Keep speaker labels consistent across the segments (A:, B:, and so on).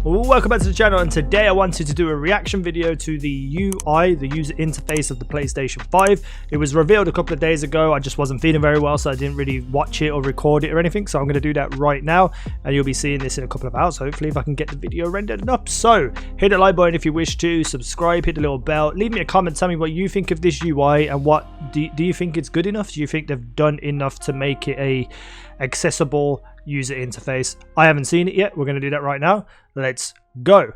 A: Welcome back to the channel, and today I wanted to do a reaction video to the UI, the user interface of the PlayStation 5. It was revealed a couple of days ago. I just wasn't feeling very well, so I didn't really watch it or record it or anything, so I'm going to do that right now, and you'll be seeing this in a couple of hours, hopefully, if I can get the video rendered up. So hit the like button if you wish to, subscribe, hit the little bell, leave me a comment, tell me what you think of this UI, and what do you think it's good enough? Do you think they've done enough to make it a accessible user interface? I haven't seen it yet. We're going to do that right now. Let's go.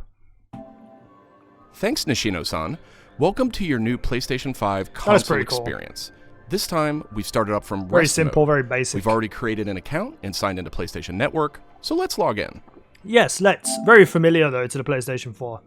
B: Thanks, Nishino-san. Welcome to your new PlayStation 5 console experience. This time, we've started up from
A: very simple,
B: mode.
A: very basic.
B: We've already created an account and signed into PlayStation Network, so let's log in.
A: Yes, let's. Very familiar, though, to the PlayStation 4.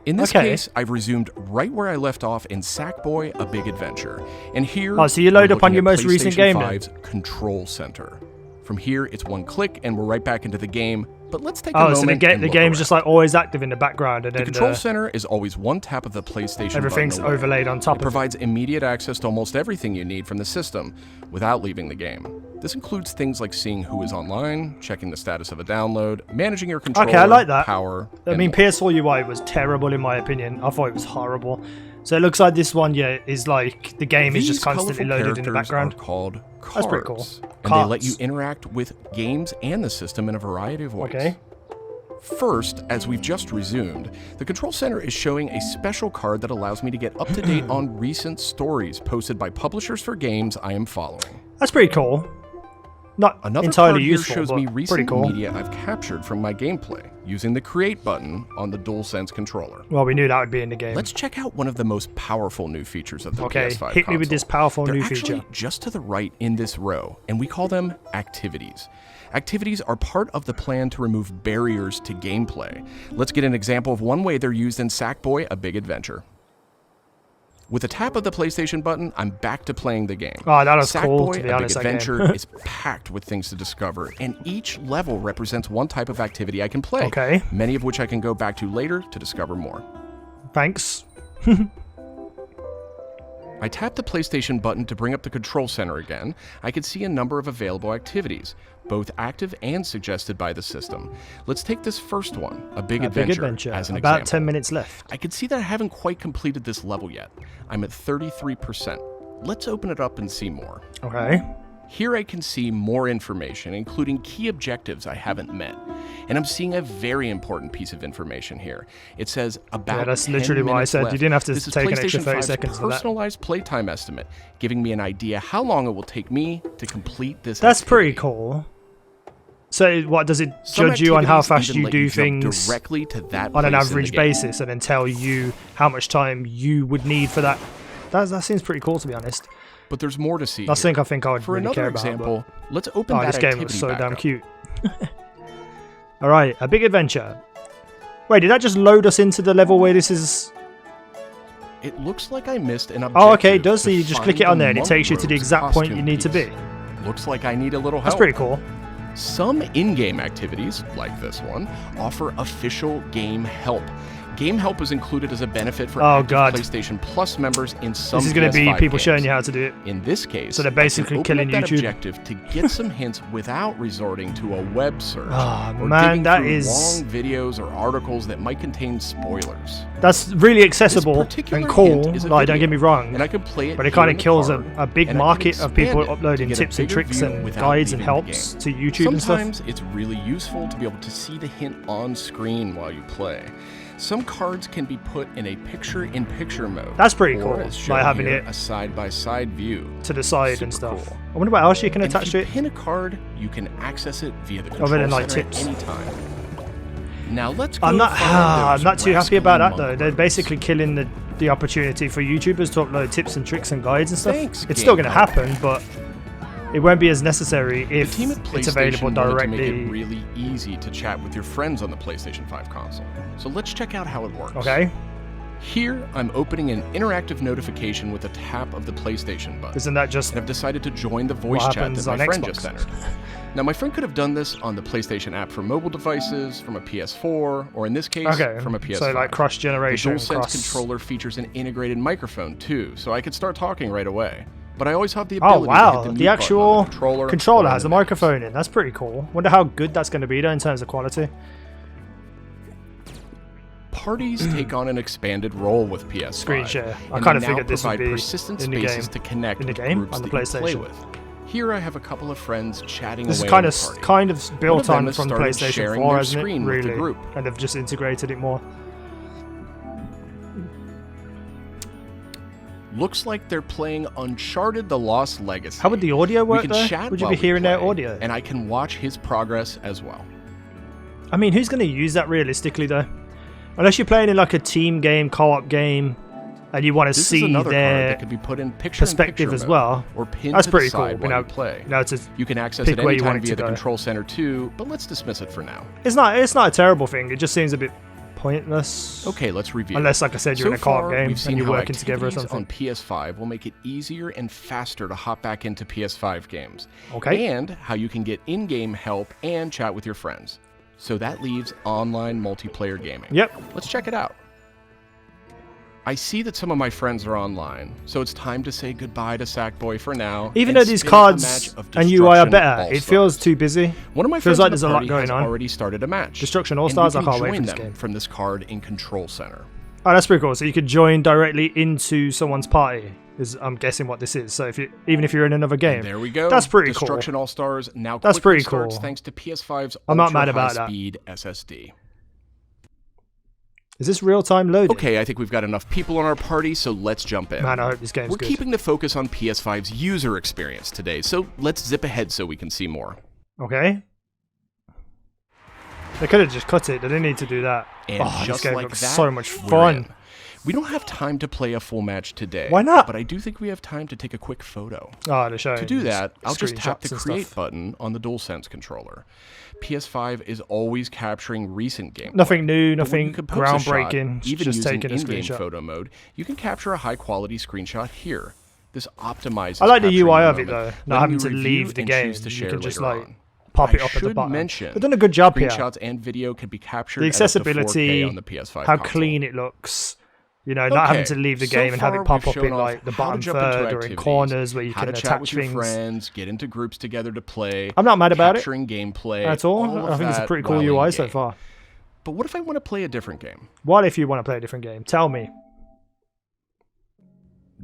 B: In this case, I've resumed right where I left off in Sackboy: A Big Adventure. And here,
A: so you load up on your most recent game then?
B: PlayStation 5's Control Center. From here, it's one click and we're right back into the game. But let's take a moment.
A: So the game's
B: around.
A: just like always active in the background, and
B: the Control Center is always one tap of the PlayStation
A: everything's
B: button away.
A: Overlaid on top
B: it provides immediate access to almost everything you need from the system without leaving the game. This includes things like seeing who is online, checking the status of a download, managing your controller,
A: I like that.
B: power.
A: I mean, PS4 UI was terrible in my opinion. I thought it was horrible. So it looks like this one, yeah, is like the game is just constantly loaded in the background.
B: Are called cards,
A: that's pretty cool.
B: And they let you interact with games and the system in a variety of ways.
A: Okay.
B: First, as we've just resumed, the Control Center is showing a special card that allows me to get up to date on recent stories posted by publishers for games I am following.
A: That's pretty cool. Not
B: Another
A: entirely
B: card here
A: useful,
B: shows
A: but
B: me recent
A: cool.
B: media I've captured from my gameplay using the Create button on the DualSense controller.
A: Well, we knew that would be in the game.
B: Let's check out one of the most powerful new features of the PS5
A: hit me with this powerful new feature.
B: They're actually just to the right in this row, and we call them activities. Activities are part of the plan to remove barriers to gameplay. Let's get an example of one way they're used in Sackboy: A Big Adventure. With a tap of the PlayStation button, I'm back to playing the game.
A: Oh, that was cool, to be honest.
B: Sackboy: A Big Adventure is packed with things to discover, and each level represents one type of activity I can play.
A: Okay.
B: Many of which I can go back to later to discover more.
A: Thanks.
B: I tap the PlayStation button to bring up the Control Center again. I can see a number of available activities, both active and suggested by the system. Let's take this first one, A Big Adventure, as an example.
A: About 10 minutes left.
B: I can see that I haven't quite completed this level yet. I'm at 33%. Let's open it up and see more.
A: Okay.
B: Here I can see more information, including key objectives I haven't met. And I'm seeing a very important piece of information here. It says about 10 minutes
A: that's literally what I said.
B: left.
A: You didn't have to
B: this
A: take an extra
B: PlayStation
A: 30
B: 5's
A: seconds for that.
B: Personalized playtime estimate, giving me an idea how long it will take me to complete this
A: That's
B: activity.
A: pretty cool. So what, does it judge you on how fast you do things
B: directly to that
A: on an
B: place in the
A: average
B: game.
A: basis, and then tell you how much time you would need for that? That seems pretty cool, to be honest.
B: But there's more to see.
A: I think I would
B: For
A: really care
B: another
A: about.
B: example, let's open that
A: this game
B: activity
A: looks so
B: back
A: damn
B: up.
A: cute. All right, A Big Adventure. Wait, did that just load us into the level where this is?
B: It looks like I missed an objective.
A: Oh, okay, it does. So
B: to
A: you just
B: find
A: click it on
B: the
A: there, and it takes you to the
B: Monk
A: exact
B: Rogue's
A: point you need to be.
B: costume piece. Looks like I need a little help.
A: That's pretty cool.
B: Some in-game activities, like this one, offer official game help. Game help is included as a benefit for active PlayStation Plus members in some
A: This is going to be
B: PS5
A: people
B: games.
A: showing you how to do it.
B: In this case,
A: so they're basically killing
B: that
A: YouTube.
B: Objective to get some hints without resorting to a web search or
A: man,
B: digging
A: that
B: through
A: is
B: long videos or articles that might contain spoilers.
A: That's really accessible and cool. Like, don't get me wrong,
B: and I can play it,
A: but it kind of kills
B: a
A: a big market of people uploading tips and tricks and guides and helps to YouTube and stuff.
B: Sometimes it's really useful to be able to see the hint on screen while you play. Some cards can be put in a picture-in-picture mode.
A: That's pretty cool.
B: Like
A: having
B: here,
A: it
B: a side-by-side view
A: to the side and
B: Super
A: stuff.
B: Cool.
A: I wonder what else you can attach
B: if
A: to
B: you
A: it.
B: pin a card, you can access it via the Control
A: Other than
B: Center
A: like tips.
B: at any time. Now let's go
A: I'm not too happy about that though.
B: monk
A: They're
B: rogues.
A: basically killing the opportunity for YouTubers to upload tips and tricks and guides and stuff.
B: Thanks,
A: it's still going to
B: Game
A: happen, but it won't be as necessary if
B: The team at
A: it's available
B: PlayStation wanted
A: directly.
B: to make it really easy to chat with your friends on the PlayStation 5 console. So let's check out how it works.
A: Okay.
B: Here, I'm opening an interactive notification with a tap of the PlayStation button.
A: Isn't that just
B: And I've decided to join the voice
A: what
B: chat
A: happens
B: that my
A: on
B: friend
A: Xbox?
B: just entered. Now, my friend could have done this on the PlayStation app for mobile devices, from a PS4, or in this case, from a PS5.
A: So like cross-generation.
B: The DualSense controller features an integrated microphone too, so I could start talking right away. but I always have the
A: Oh
B: ability
A: wow,
B: to hit the
A: the
B: mute button on
A: actual
B: the
A: controller
B: or
A: has a
B: in the menus.
A: microphone in. That's pretty cool. Wonder how good that's going to be though in terms of quality.
B: Parties take on an expanded role with PS5.
A: Screen share. I
B: and
A: kind
B: they
A: of
B: now
A: figured this would
B: provide
A: be
B: persistent
A: in the
B: spaces
A: game.
B: to connect
A: In the
B: with
A: game
B: groups
A: on the
B: that you play
A: PlayStation.
B: with. Here I have a couple of friends chatting
A: This is
B: away
A: kind
B: in
A: of
B: the party.
A: kind of
B: One
A: built
B: of them
A: on
B: has
A: from
B: started
A: PlayStation
B: sharing
A: 4,
B: their
A: hasn't it?
B: screen with the
A: Really,
B: group.
A: and they've just integrated it more.
B: Looks like they're playing Uncharted: The Lost Legacy.
A: How would the audio work
B: we can
A: though?
B: chat
A: Would you
B: while
A: be
B: we
A: hearing their
B: play,
A: audio?
B: and I can watch his progress as well.
A: I mean, who's going to use that realistically though? Unless you're playing in like a team game, co-op game, and you want to
B: This is
A: see
B: another card
A: their
B: that could be put in
A: perspective as
B: mode,
A: well.
B: or pinned
A: That's
B: to
A: pretty
B: the
A: cool.
B: side while you play. You can access
A: pick
B: it
A: where you want
B: anytime
A: it to
B: via the
A: go.
B: control center too, but let's dismiss it for now.
A: It's not a terrible thing. It just seems a bit pointless.
B: Okay, let's review.
A: Unless, like I said, you're in a co-op game
B: we've seen
A: and you're
B: how
A: working together or
B: activities
A: something.
B: on PS5 will make it easier and faster to hop back into PS5 games.
A: Okay.
B: And how you can get in-game help and chat with your friends. So that leaves online multiplayer gaming.
A: Yep.
B: Let's check it out. I see that some of my friends are online, so it's time to say goodbye to Sackboy for now.
A: Even
B: and
A: though these
B: spin a
A: cards
B: match of
A: and UI are
B: Destruction
A: better, it
B: All-Stars.
A: feels too busy.
B: One of my
A: Feels
B: friends
A: like
B: in
A: there's
B: the
A: a lot
B: party
A: going
B: has
A: on.
B: already started a match.
A: Destruction All-Stars, I
B: and we
A: can't
B: can
A: wait for
B: join
A: this
B: them
A: game.
B: from this card in Control Center.
A: Oh, that's pretty cool. So you could join directly into someone's party. Is I'm guessing what this is. So even if you're in another game,
B: There we go.
A: That's pretty cool.
B: Destruction All-Stars now
A: That's
B: quickly
A: pretty
B: starts
A: cool.
B: thanks to PS5's
A: I'm not mad about that.
B: ultra-high-speed SSD.
A: Is this real-time loading?
B: Okay, I think we've got enough people in our party, so let's jump in.
A: Man, I hope this game's
B: We're
A: good.
B: keeping the focus on PS5's user experience today, so let's zip ahead so we can see more.
A: Okay. They could have just cut it. They didn't need to do that.
B: And
A: Oh, this
B: just
A: game
B: like
A: looks
B: that,
A: so much
B: we're
A: fun.
B: in. We don't have time to play a full match today.
A: Why not?
B: But I do think we have time to take a quick photo.
A: Oh, they're showing
B: To do that, I'll just tap the
A: screenshots and
B: Create
A: stuff.
B: button on the DualSense controller. PS5 is always capturing recent gameplay.
A: Nothing new,
B: But when you
A: nothing
B: compose a shot,
A: groundbreaking.
B: even
A: Just
B: using
A: taking a
B: in-game
A: screenshot.
B: photo mode, you can capture a high-quality screenshot here. This optimizes
A: I like the
B: capturing
A: UI
B: the
A: of it though.
B: moment,
A: Not
B: letting
A: having
B: you
A: to
B: review
A: leave the
B: and
A: game.
B: choose to
A: You
B: share
A: can just
B: later
A: like
B: on.
A: pop
B: I
A: it up at the
B: should
A: bottom.
B: mention,
A: They've done a good job here.
B: screenshots and video can be captured
A: The
B: at up to 4K
A: accessibility,
B: on the PS5
A: how
B: console.
A: clean it looks. You know, not having to leave the
B: so
A: game and have
B: far
A: it pop
B: we've
A: up
B: shown
A: in
B: off
A: like the
B: how to
A: bottom
B: jump into
A: third or in
B: activities,
A: corners where you
B: how
A: can
B: to chat
A: attach
B: with your
A: things.
B: friends, get into groups together to play.
A: I'm not mad about it
B: capturing gameplay.
A: at all.
B: of
A: I think it's a
B: that
A: pretty cool
B: while
A: UI
B: in
A: so
B: game.
A: far.
B: But what if I want to play a different game?
A: What if you want to play a different game? Tell me.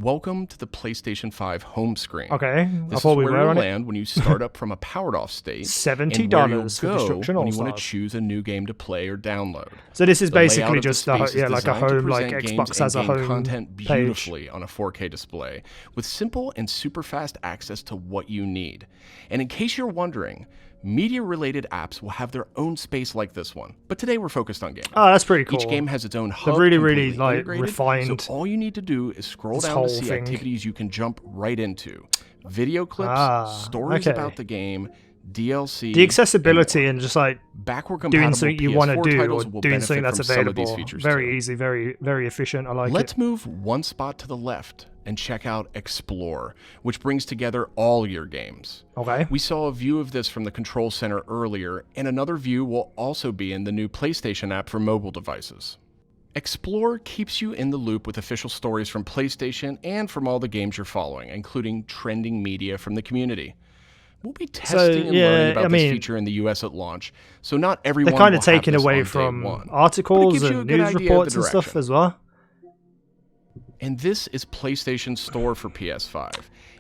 B: Welcome to the PlayStation 5 home screen.
A: Okay,
B: This
A: I thought
B: is
A: we
B: where
A: were
B: you'll
A: on it.
B: land when you start up from a powered-off state.
A: $70
B: and where you'll
A: for
B: go
A: Destruction
B: when you want to
A: All-Stars.
B: choose a new game to play or download.
A: So this is
B: The layout
A: basically
B: of the
A: just
B: space is
A: like a
B: designed to
A: home, like
B: present
A: Xbox
B: games
A: has a
B: and game
A: home
B: content
A: page.
B: beautifully on a 4K display with simple and super fast access to what you need. And in case you're wondering, media-related apps will have their own space like this one. But today we're focused on gaming.
A: Oh, that's pretty cool.
B: Each game has its own hub.
A: really,
B: completely
A: like,
B: integrated,
A: refined
B: So all you need to do is scroll
A: this
B: down to
A: whole
B: see
A: thing.
B: activities you can jump right into. Video clips, stories
A: okay.
B: about the game, DLC.
A: The accessibility and just like
B: backward
A: doing
B: compatible
A: something you want to
B: PS4
A: do or
B: titles will
A: doing
B: benefit
A: something that's
B: from some of these
A: available.
B: features
A: Very
B: too.
A: easy, very efficient. I like
B: Let's
A: it.
B: move one spot to the left and check out Explore, which brings together all your games.
A: Okay.
B: We saw a view of this from the Control Center earlier, and another view will also be in the new PlayStation app for mobile devices. Explore keeps you in the loop with official stories from PlayStation and from all the games you're following, including trending media from the community. We'll be testing and learning about this feature in the US at launch, so not everyone
A: They're kind
B: will
A: of
B: have
A: taken
B: this
A: away
B: on day
A: from
B: one.
A: articles
B: gives you a
A: and
B: good
A: news
B: idea of the
A: reports and stuff
B: direction.
A: as well.
B: And this is PlayStation Store for PS5.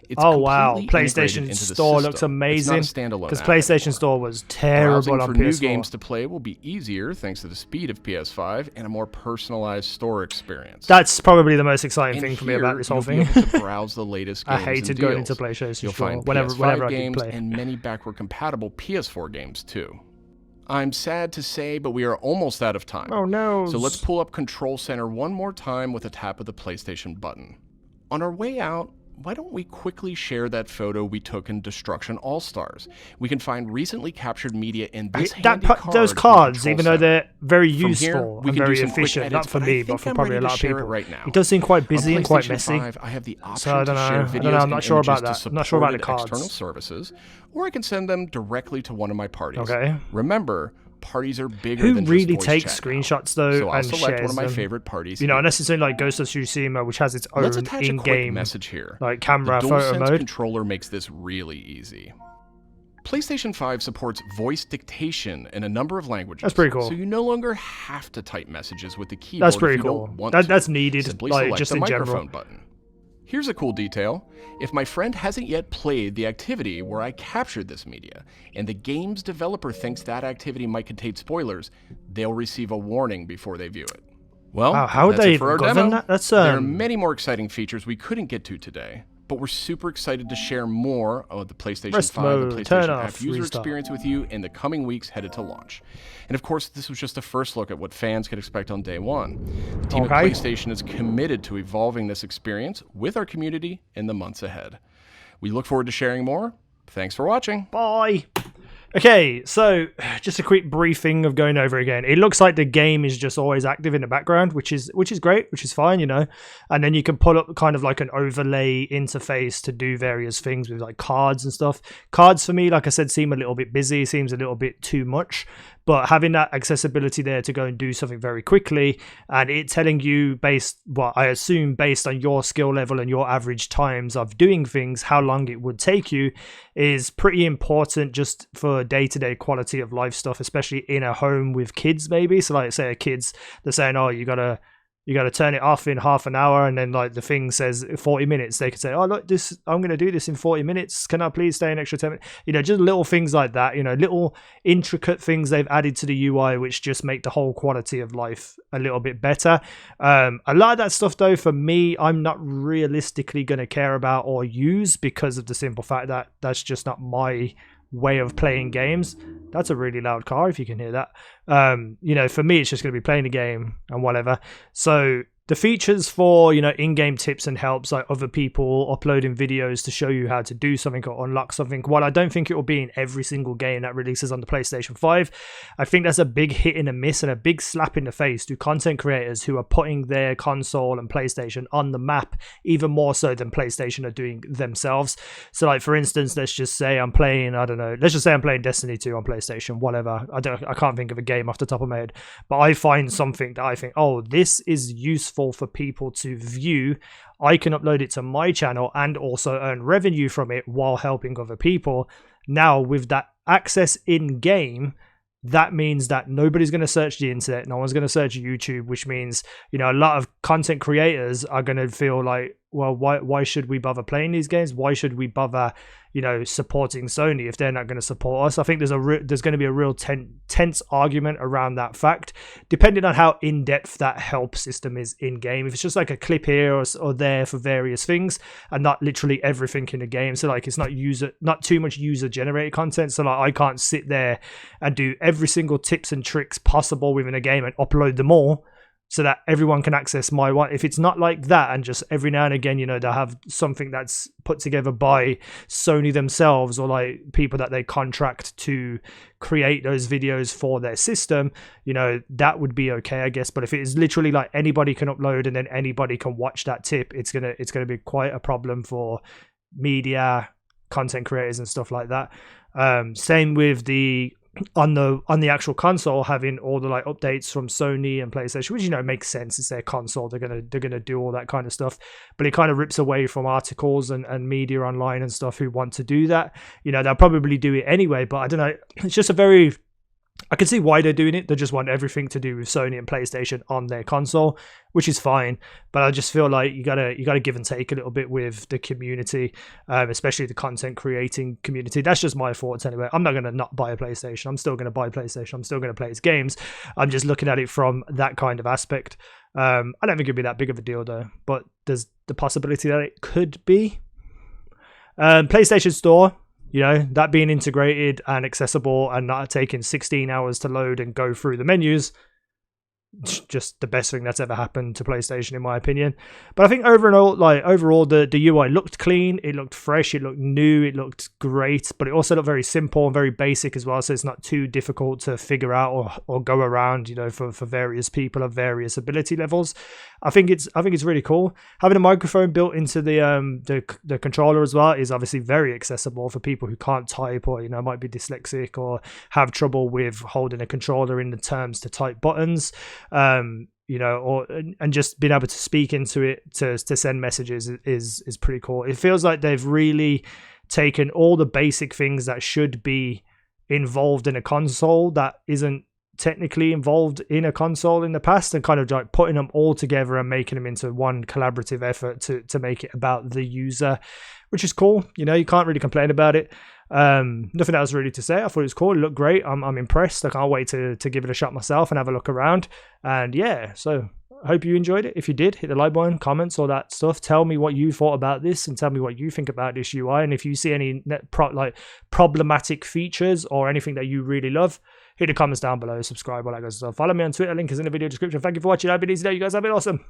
B: It's
A: Oh wow,
B: completely integrated
A: PlayStation
B: into the
A: Store looks
B: system.
A: amazing.
B: It's not a standalone
A: Because
B: app
A: PlayStation
B: anymore.
A: Store was terrible
B: Browsing
A: on
B: for new
A: PS4.
B: games to play will be easier thanks to the speed of PS5 and a more personalized store experience.
A: That's probably the most exciting
B: And
A: thing for me about this whole
B: you'll be
A: thing.
B: able to browse the latest games
A: I hated
B: and
A: going
B: deals.
A: into PlayStation
B: You'll
A: Store
B: find
A: whenever
B: PS5
A: I could
B: games
A: play.
B: and many backward-compatible PS4 games too. I'm sad to say, but we are almost out of time.
A: Oh no.
B: So let's pull up Control Center one more time with a tap of the PlayStation button. On our way out, why don't we quickly share that photo we took in Destruction All-Stars? We can find recently captured media in this handy card
A: those
B: in
A: cards,
B: Control
A: even though
B: Center.
A: they're very
B: From
A: useful
B: here, we
A: and
B: can
A: very
B: do some quick
A: efficient,
B: edits,
A: not for
B: but
A: me,
B: I
A: but
B: think
A: for
B: I'm
A: probably a
B: ready to
A: lot of
B: share
A: people.
B: it right now.
A: It does seem quite busy
B: On
A: and quite
B: PlayStation
A: messy.
B: 5, I have the option
A: So I don't
B: to share
A: know. I
B: videos
A: don't know. I'm not
B: and
A: sure about
B: images
A: that.
B: to
A: I'm not sure about the
B: supported
A: cards.
B: external services, or I can send them directly to one of my parties.
A: Okay.
B: Remember, parties are bigger
A: Who
B: than
A: really
B: just voice
A: takes
B: chat now.
A: screenshots though
B: So I'll
A: and
B: select one
A: shares
B: of my
A: them?
B: favorite parties.
A: You know,
B: here.
A: unless it's something like Ghost of Tsushima, which has its
B: Let's
A: own
B: attach a quick
A: in-game
B: message here.
A: like camera
B: The
A: photo
B: DualSense
A: mode.
B: controller makes this really easy. PlayStation 5 supports voice dictation in a number of languages.
A: That's pretty cool.
B: So you no longer have to type messages with the keyboard.
A: That's pretty
B: if you
A: cool.
B: Don't want to.
A: That's needed.
B: Simply
A: like
B: select
A: just
B: the
A: in
B: microphone
A: general.
B: button. Here's a cool detail. If my friend hasn't yet played the activity where I captured this media, and the game's developer thinks that activity might contain spoilers, they'll receive a warning before they view it. Well,
A: Wow, how would
B: that's
A: they
B: it for our
A: even
B: demo.
A: govern that? That's
B: There are many more exciting features we couldn't get to today, but we're super excited to share more of the PlayStation
A: Rest
B: 5
A: mode,
B: and
A: turn
B: PlayStation
A: off,
B: app user
A: restart.
B: experience with you in the coming weeks headed to launch. And of course, this was just a first look at what fans could expect on day one. The team at PlayStation is committed to evolving this experience with our community in the months ahead. We look forward to sharing more. Thanks for watching.
A: Bye. Okay, so just a quick briefing of going over again. It looks like the game is just always active in the background, which is great, which is fine, you know. And then you can pull up kind of like an overlay interface to do various things with like cards and stuff. Cards for me, like I said, seem a little bit busy, seems a little bit too much. But having that accessibility there to go and do something very quickly, and it telling you based, well, I assume based on your skill level and your average times of doing things, how long it would take you, is pretty important just for day-to-day quality of life stuff, especially in a home with kids maybe. So like say kids, they're saying, oh, you gotta turn it off in half an hour, and then like the thing says 40 minutes. They could say, oh look, this, I'm going to do this in 40 minutes. Can I please stay an extra 10 minutes? You know, just little things like that, you know, little intricate things they've added to the UI, which just make the whole quality of life a little bit better. A lot of that stuff though, for me, I'm not realistically going to care about or use because of the simple fact that that's just not my way of playing games. That's a really loud car if you can hear that. You know, for me it's just going to be playing a game and whatever. So the features for, you know, in-game tips and helps, like other people uploading videos to show you how to do something or unlock something, while I don't think it will be in every single game that releases on the PlayStation 5, I think that's a big hit and a miss and a big slap in the face to content creators who are putting their console and PlayStation on the map even more so than PlayStation are doing themselves. So like for instance, let's just say I'm playing, I don't know, let's just say I'm playing Destiny 2 on PlayStation, whatever. I can't think of a game off the top of my head, but I find something that I think, oh, this is useful for people to view. I can upload it to my channel and also earn revenue from it while helping other people. Now with that access in game, that means that nobody's going to search the internet, no one's going to search YouTube, which means, you know, a lot of content creators are going to feel like, well, why should we bother playing these games? Why should we bother, you know, supporting Sony if they're not going to support us? I think there's going to be a real tense argument around that fact, depending on how in-depth that help system is in game. If it's just like a clip here or there for various things and not literally everything in the game, so like it's not too much user generated content, so like I can't sit there and do every single tips and tricks possible within a game and upload them all so that everyone can access my one. If it's not like that, and just every now and again, you know, they'll have something that's put together by Sony themselves or like people that they contract to create those videos for their system, you know, that would be okay, I guess. But if it is literally like anybody can upload and then anybody can watch that tip, it's gonna be quite a problem for media, content creators and stuff like that. Same with the on the actual console, having all the like updates from Sony and PlayStation, which, you know, makes sense. It's their console, they're gonna do all that kind of stuff, but it kind of rips away from articles and media online and stuff who want to do that. You know, they'll probably do it anyway, but I don't know, it's just I can see why they're doing it. They just want everything to do with Sony and PlayStation on their console, which is fine. But I just feel like you gotta give and take a little bit with the community, especially the content creating community. That's just my thoughts anyway. I'm not gonna not buy a PlayStation. I'm still gonna buy PlayStation. I'm still gonna play its games. I'm just looking at it from that kind of aspect. I don't think it'd be that big of a deal though, but there's the possibility that it could be. PlayStation Store, you know, that being integrated and accessible and not taking 16 hours to load and go through the menus, just the best thing that's ever happened to PlayStation, in my opinion. But I think overall, the UI looked clean, it looked fresh, it looked new, it looked great, but it also looked very simple and very basic as well, so it's not too difficult to figure out or go around, you know, for various people of various ability levels. I think it's really cool. Having a microphone built into the controller as well is obviously very accessible for people who can't type, or, you know, might be dyslexic or have trouble with holding a controller in the terms to type buttons. You know, and just being able to speak into it to send messages is pretty cool. It feels like they've really taken all the basic things that should be involved in a console that isn't technically involved in a console in the past, and kind of like putting them all together and making them into one collaborative effort to make it about the user, which is cool. You know, you can't really complain about it. Nothing else really to say. I thought it was cool. It looked great. I'm impressed. I can't wait to give it a shot myself and have a look around. And yeah, so I hope you enjoyed it. If you did, hit the like button, comments, all that stuff. Tell me what you thought about this, and tell me what you think about this UI. And if you see any problematic features or anything that you really love, hit the comments down below, subscribe, all that good stuff. Follow me on Twitter, link is in the video description. Thank you for watching. I've been easynow. You guys have been awesome.